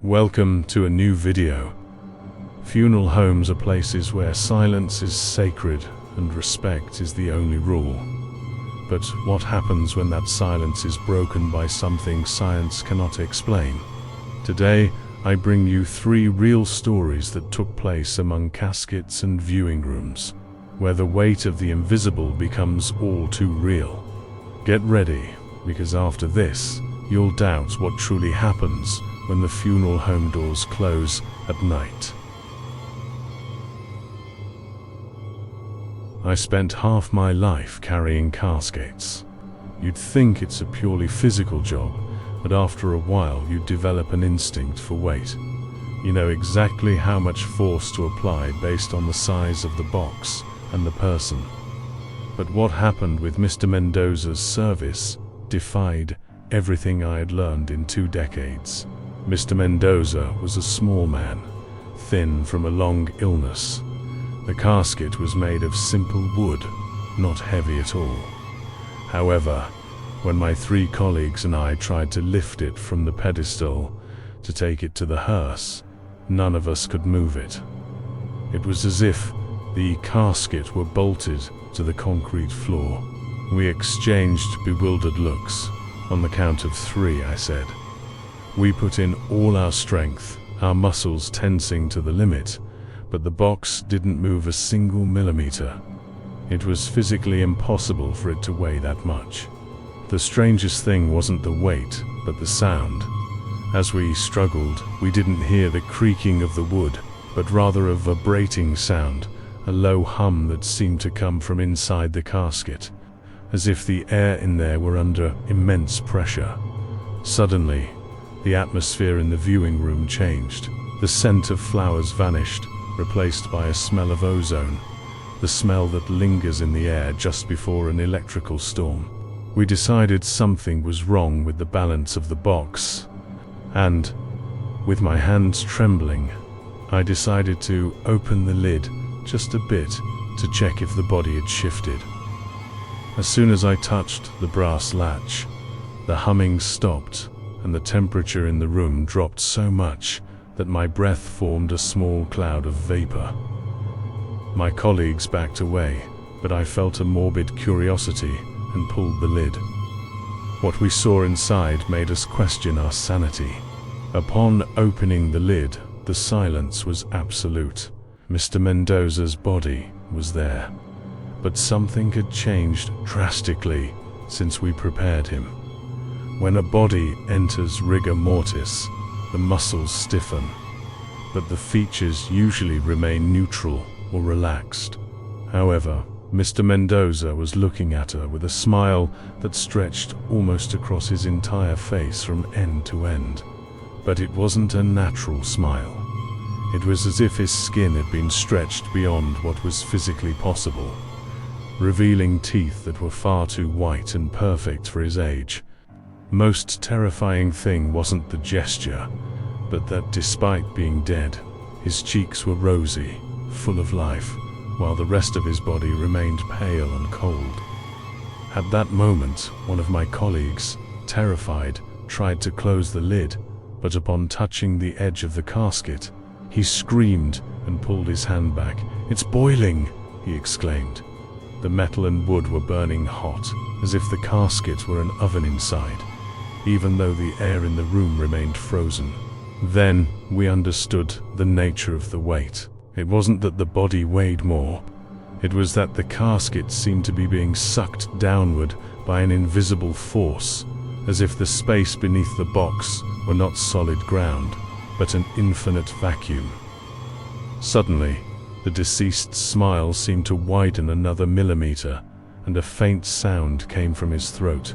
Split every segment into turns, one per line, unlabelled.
Welcome to a new video. Funeral homes are places where silence is sacred and respect is the only rule. But what happens when that silence is broken by something science cannot explain? Today, I bring you 3 real stories that took place among caskets and viewing rooms, where the weight of the invisible becomes all too real. Get ready, because after this, you'll doubt what truly happens when the funeral home doors close at night. I spent half my life carrying caskets. You'd think it's a purely physical job, but after a while you develop an instinct for weight. You know exactly how much force to apply based on the size of the box and the person. But what happened with Mr. Mendoza's service defied everything I had learned in 2 decades. Mr. Mendoza was a small man, thin from a long illness. The casket was made of simple wood, not heavy at all. However, when my 3 colleagues and I tried to lift it from the pedestal to take it to the hearse, none of us could move it. It was as if the casket were bolted to the concrete floor. We exchanged bewildered looks. On the count of 3, I said. We put in all our strength, our muscles tensing to the limit, but the box didn't move a single millimeter. It was physically impossible for it to weigh that much. The strangest thing wasn't the weight, but the sound. As we struggled, we didn't hear the creaking of the wood, but rather a vibrating sound, a low hum that seemed to come from inside the casket, as if the air in there were under immense pressure. Suddenly, the atmosphere in the viewing room changed. The scent of flowers vanished, replaced by a smell of ozone, the smell that lingers in the air just before an electrical storm. We decided something was wrong with the balance of the box, and, with my hands trembling, I decided to open the lid just a bit to check if the body had shifted. As soon as I touched the brass latch, the humming stopped and the temperature in the room dropped so much that my breath formed a small cloud of vapor. My colleagues backed away, but I felt a morbid curiosity and pulled the lid. What we saw inside made us question our sanity. Upon opening the lid, the silence was absolute. Mr. Mendoza's body was there. But something had changed drastically since we prepared him. When a body enters rigor mortis, the muscles stiffen, but the features usually remain neutral or relaxed. However, Mr. Mendoza was looking at her with a smile that stretched almost across his entire face from end to end. But it wasn't a natural smile. It was as if his skin had been stretched beyond what was physically possible, revealing teeth that were far too white and perfect for his age. Most terrifying thing wasn't the gesture, but that despite being dead, his cheeks were rosy, full of life, while the rest of his body remained pale and cold. At that moment, one of my colleagues, terrified, tried to close the lid, but upon touching the edge of the casket, he screamed and pulled his hand back. "It's boiling!" he exclaimed. The metal and wood were burning hot, as if the casket were an oven inside, even though the air in the room remained frozen. Then we understood the nature of the weight. It wasn't that the body weighed more. It was that the casket seemed to be being sucked downward by an invisible force, as if the space beneath the box were not solid ground, but an infinite vacuum. Suddenly, the deceased's smile seemed to widen another millimeter, and a faint sound came from his throat.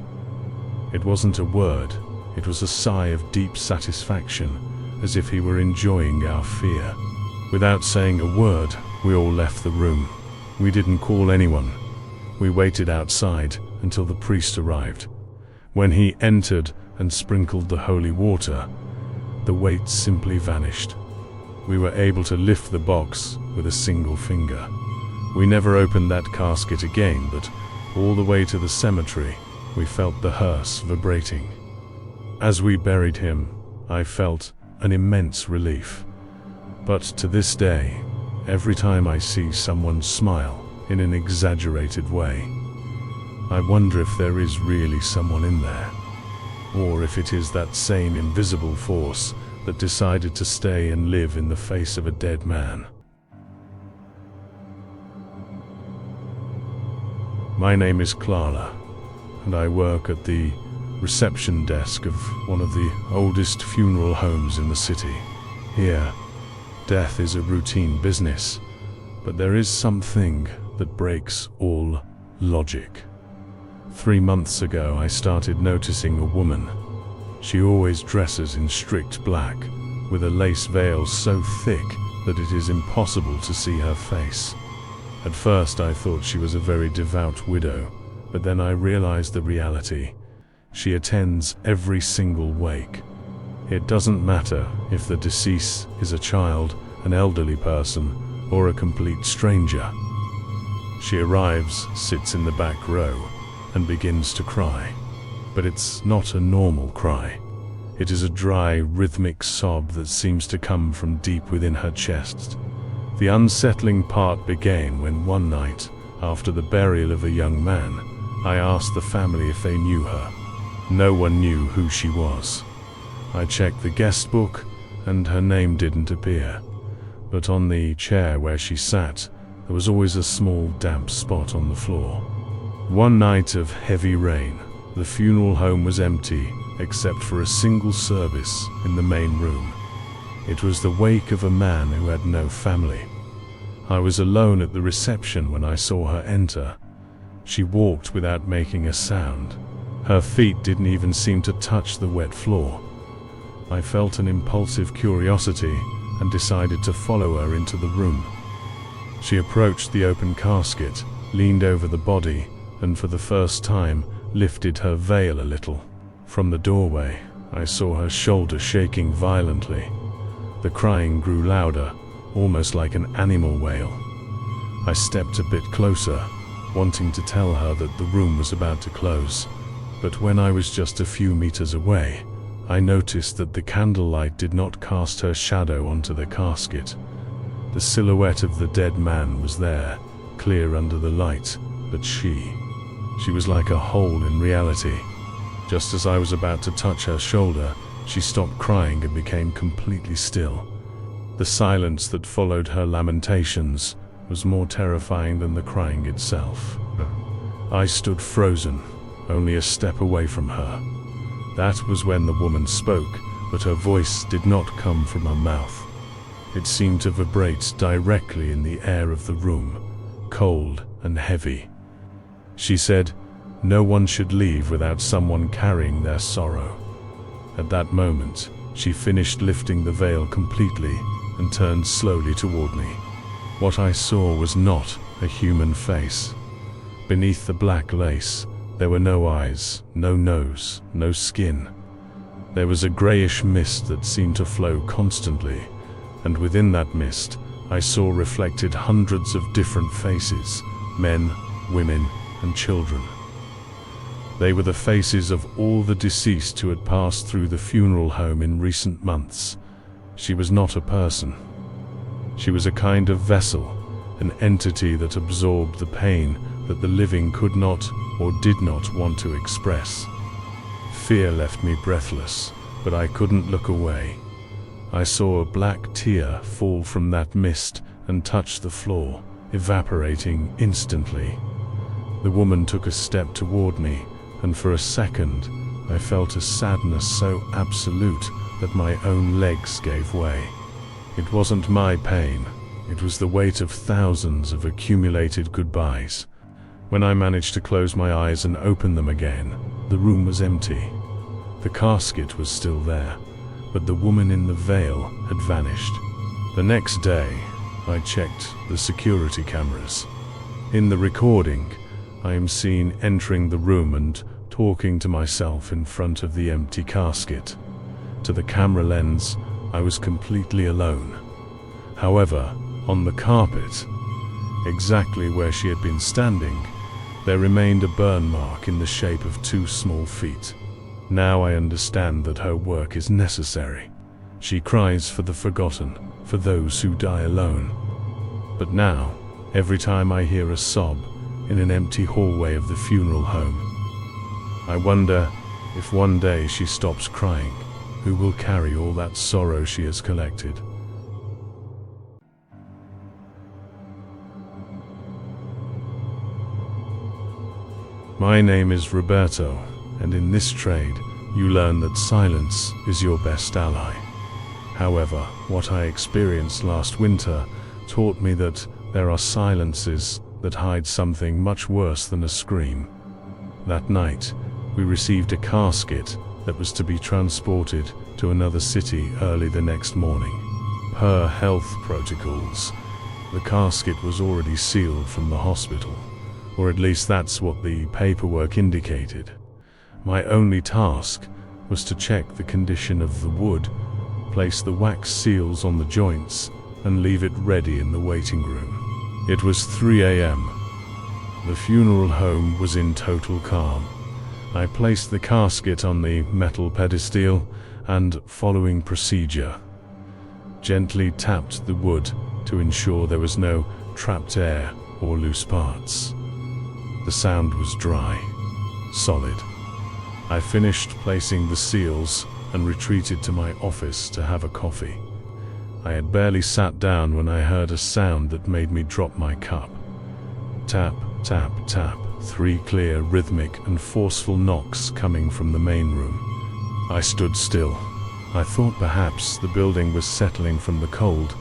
It wasn't a word, it was a sigh of deep satisfaction, as if he were enjoying our fear. Without saying a word, we all left the room. We didn't call anyone. We waited outside until the priest arrived. When he entered and sprinkled the holy water, the weight simply vanished. We were able to lift the box with a single finger. We never opened that casket again, but all the way to the cemetery, we felt the hearse vibrating. As we buried him, I felt an immense relief. But to this day, every time I see someone smile in an exaggerated way, I wonder if there is really someone in there, or if it is that same invisible force that decided to stay and live in the face of a dead man. My name is Clara, and I work at the reception desk of one of the oldest funeral homes in the city. Here, death is a routine business, but there is something that breaks all logic. 3 months ago, I started noticing a woman. She always dresses in strict black, with a lace veil so thick that it is impossible to see her face. At first I thought she was a very devout widow, but then I realized the reality. She attends every single wake. It doesn't matter if the deceased is a child, an elderly person, or a complete stranger. She arrives, sits in the back row, and begins to cry. But it's not a normal cry. It is a dry, rhythmic sob that seems to come from deep within her chest. The unsettling part began when one night, after the burial of a young man, I asked the family if they knew her. No one knew who she was. I checked the guest book, and her name didn't appear. But on the chair where she sat, there was always a small damp spot on the floor. One night of heavy rain, the funeral home was empty except for a single service in the main room. It was the wake of a man who had no family. I was alone at the reception when I saw her enter. She walked without making a sound. Her feet didn't even seem to touch the wet floor. I felt an impulsive curiosity and decided to follow her into the room. She approached the open casket, leaned over the body, and for the first time lifted her veil a little. From the doorway, I saw her shoulder shaking violently. The crying grew louder, almost like an animal wail. I stepped a bit closer, wanting to tell her that the room was about to close. But when I was just a few meters away, I noticed that the candlelight did not cast her shadow onto the casket. The silhouette of the dead man was there, clear under the light, but she was like a hole in reality. Just as I was about to touch her shoulder, she stopped crying and became completely still. The silence that followed her lamentations was more terrifying than the crying itself. I stood frozen, only a step away from her. That was when the woman spoke, but her voice did not come from her mouth. It seemed to vibrate directly in the air of the room, cold and heavy. She said, "No one should leave without someone carrying their sorrow." At that moment, she finished lifting the veil completely and turned slowly toward me. What I saw was not a human face. Beneath the black lace, there were no eyes, no nose, no skin. There was a grayish mist that seemed to flow constantly, and within that mist, I saw reflected hundreds of different faces, men, women, and children. They were the faces of all the deceased who had passed through the funeral home in recent months. She was not a person. She was a kind of vessel, an entity that absorbed the pain that the living could not or did not want to express. Fear left me breathless, but I couldn't look away. I saw a black tear fall from that mist and touch the floor, evaporating instantly. The woman took a step toward me, and for a second, I felt a sadness so absolute that my own legs gave way. It wasn't my pain, it was the weight of thousands of accumulated goodbyes. When I managed to close my eyes and open them again, the room was empty. The casket was still there, but the woman in the veil had vanished. The next day, I checked the security cameras. In the recording, I am seen entering the room and talking to myself in front of the empty casket. To the camera lens, I was completely alone. However, on the carpet, exactly where she had been standing, there remained a burn mark in the shape of 2 small feet. Now I understand that her work is necessary. She cries for the forgotten, for those who die alone. But now, every time I hear a sob in an empty hallway of the funeral home, I wonder if one day she stops crying, who will carry all that sorrow she has collected? My name is Roberto, and in this trade, you learn that silence is your best ally. However, what I experienced last winter taught me that there are silences that hide something much worse than a scream. That night, we received a casket that was to be transported to another city early the next morning. Per health protocols, the casket was already sealed from the hospital, or at least that's what the paperwork indicated. My only task was to check the condition of the wood, place the wax seals on the joints, and leave it ready in the waiting room. It was 3 a.m. The funeral home was in total calm. I placed the casket on the metal pedestal and, following procedure, gently tapped the wood to ensure there was no trapped air or loose parts. The sound was dry, solid. I finished placing the seals and retreated to my office to have a coffee. I had barely sat down when I heard a sound that made me drop my cup. Tap, tap, tap, 3 clear, rhythmic and forceful knocks coming from the main room. I stood still. I thought perhaps the building was settling from the cold,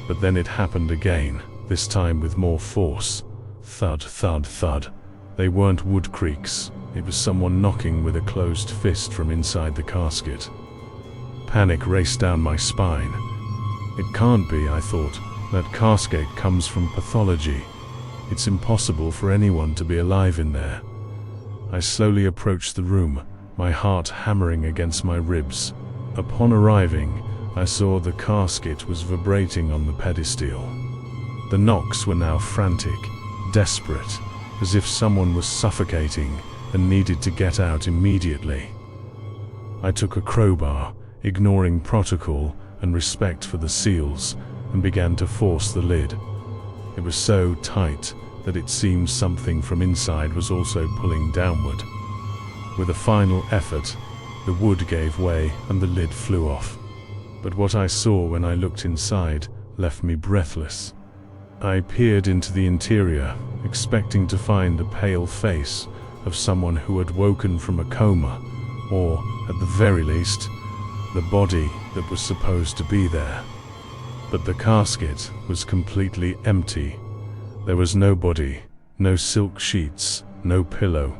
but then it happened again, this time with more force. Thud, thud, thud. They weren't wood creaks. It was someone knocking with a closed fist from inside the casket. Panic raced down my spine. It can't be, I thought. That casket comes from pathology. It's impossible for anyone to be alive in there. I slowly approached the room, my heart hammering against my ribs. Upon arriving, I saw the casket was vibrating on the pedestal. The knocks were now frantic, desperate, as if someone was suffocating and needed to get out immediately. I took a crowbar, ignoring protocol and respect for the seals, and began to force the lid. It was so tight that it seemed something from inside was also pulling downward. With a final effort, the wood gave way and the lid flew off. But what I saw when I looked inside left me breathless. I peered into the interior, expecting to find the pale face of someone who had woken from a coma, or, at the very least, the body that was supposed to be there. But the casket was completely empty. There was no body, no silk sheets, no pillow,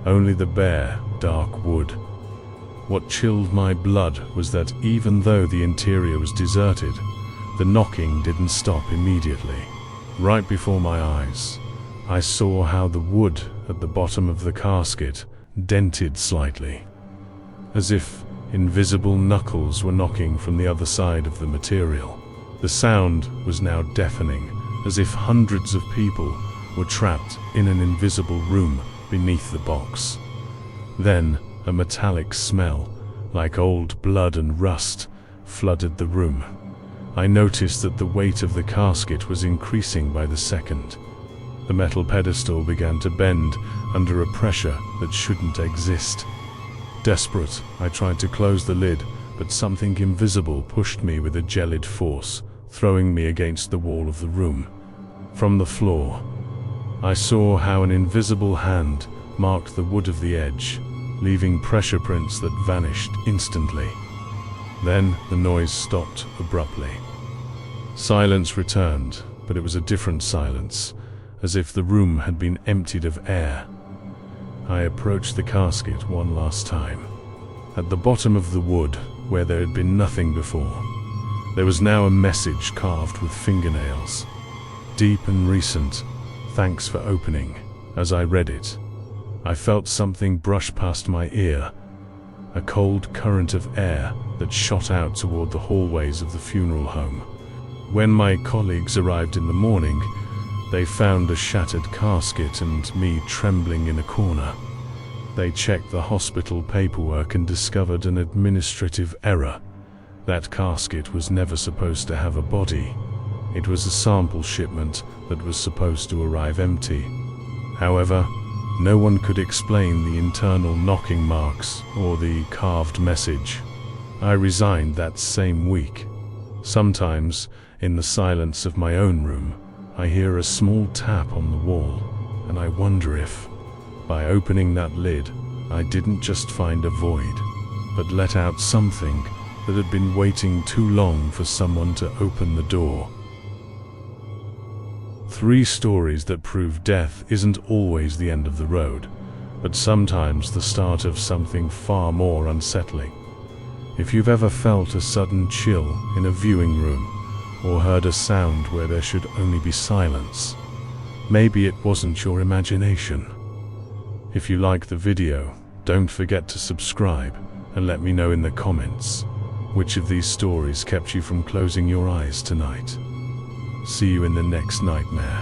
only the bare, dark wood. What chilled my blood was that even though the interior was deserted, the knocking didn't stop immediately. Right before my eyes, I saw how the wood at the bottom of the casket dented slightly, as if invisible knuckles were knocking from the other side of the material. The sound was now deafening, as if hundreds of people were trapped in an invisible room beneath the box. Then a metallic smell, like old blood and rust, flooded the room. I noticed that the weight of the casket was increasing by the second. The metal pedestal began to bend under a pressure that shouldn't exist. Desperate, I tried to close the lid, but something invisible pushed me with a gelid force, throwing me against the wall of the room. From the floor, I saw how an invisible hand marked the wood of the edge, leaving pressure prints that vanished instantly. Then the noise stopped abruptly. Silence returned, but it was a different silence, as if the room had been emptied of air. I approached the casket one last time. At the bottom of the wood, where there had been nothing before, there was now a message carved with fingernails. Deep and recent, thanks for opening. As I read it, I felt something brush past my ear, a cold current of air that shot out toward the hallways of the funeral home. When my colleagues arrived in the morning, they found a shattered casket and me trembling in a corner. They checked the hospital paperwork and discovered an administrative error. That casket was never supposed to have a body. It was a sample shipment that was supposed to arrive empty. However, no one could explain the internal knocking marks or the carved message. I resigned that same week. Sometimes, in the silence of my own room, I hear a small tap on the wall, and I wonder if, by opening that lid, I didn't just find a void, but let out something that had been waiting too long for someone to open the door. 3 stories that prove death isn't always the end of the road, but sometimes the start of something far more unsettling. If you've ever felt a sudden chill in a viewing room, or heard a sound where there should only be silence, maybe it wasn't your imagination. If you like the video, don't forget to subscribe and let me know in the comments which of these stories kept you from closing your eyes tonight. See you in the next nightmare.